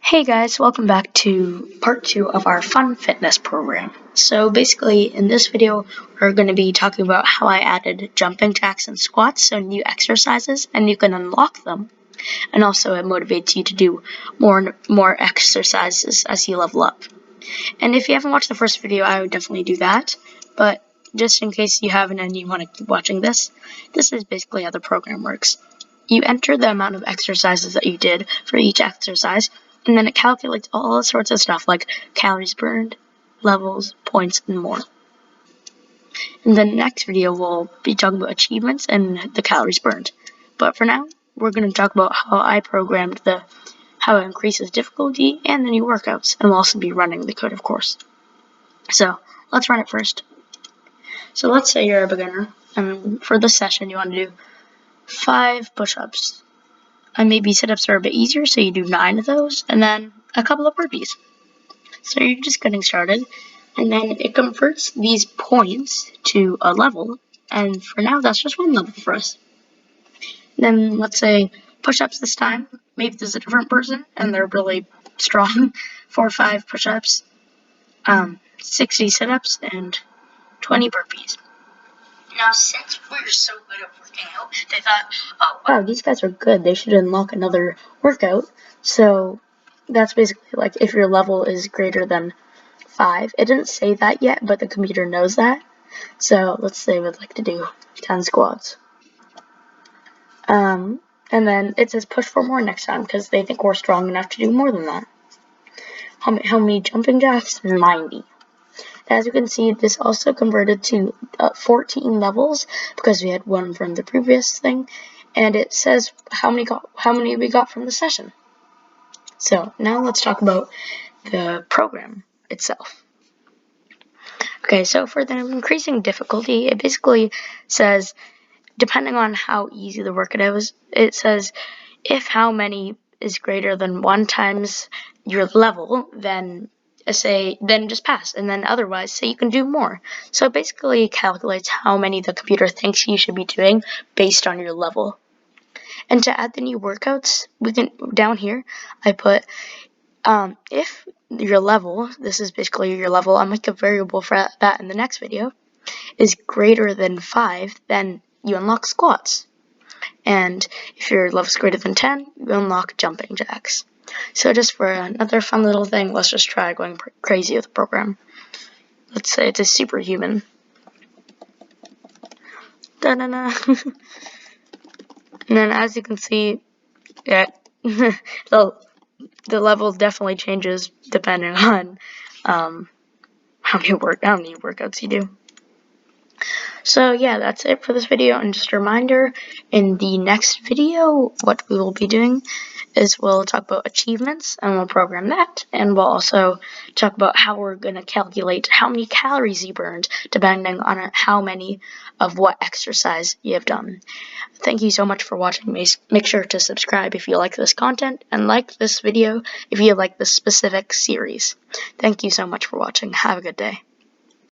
Hey guys, welcome back to part 2 of our fun fitness program. So basically in this video we're going to be talking about how I added jumping jacks and squats, so new exercises, and you can unlock them. And also it motivates you to do more exercises as you level up. And if you haven't watched the first video, I would definitely do that. But just in case you haven't and you want to keep watching this is basically how the program works. You enter the amount of exercises that you did for each exercise, and then it calculates all sorts of stuff like calories burned, levels, points, and more. In the next video, we'll be talking about achievements and the calories burned. But for now, we're going to talk about how I programmed how it increases difficulty and the new workouts, and we'll also be running the code, of course. So let's run it first. So let's say you're a beginner, and for this session, you want to do 5 push-ups. And maybe sit-ups are a bit easier, so you do 9 of those, and then a couple of burpees. So you're just getting started, and then it converts these points to a level, and for now that's just one level for us. Then let's say push-ups this time. Maybe there's a different person, and they're really strong. 4 or 5 push-ups, 60 sit-ups, and 20 burpees. Now, since we're so good at working out, they thought, oh, wow, these guys are good. They should unlock another workout. So that's basically like if your level is greater than 5. It didn't say that yet, but the computer knows that. So let's say we'd like to do 10 squats. And then it says push for more next time because they think we're strong enough to do more than that. How many jumping jacks? 90. As you can see, this also converted to 14 levels because we had one from the previous thing, and it says how many we got from the session. So now let's talk about the program itself. Okay, so for the increasing difficulty, it basically says, depending on how easy the workout is, it says if how many is greater than 1 times your level, then just pass, and then otherwise say you can do more. So it basically calculates how many the computer thinks you should be doing based on your level. And to add the new workouts, we can down here I put if your level, this is basically your level, I'll make a variable for that in the next video, is greater than 5, then you unlock squats. And if your level is greater than 10, you unlock jumping jacks. So just for another fun little thing, let's just try going crazy with the program. Let's say it's a superhuman. Da-da-da. And then as you can see, yeah, the level definitely changes depending on how many workouts you do. So yeah, that's it for this video, and just a reminder, in the next video, what we will be doing is we'll talk about achievements, and we'll program that, and we'll also talk about how we're going to calculate how many calories you burned, depending on how many of what exercise you have done. Thank you so much for watching. Make sure to subscribe if you like this content, and like this video if you like this specific series. Thank you so much for watching. Have a good day.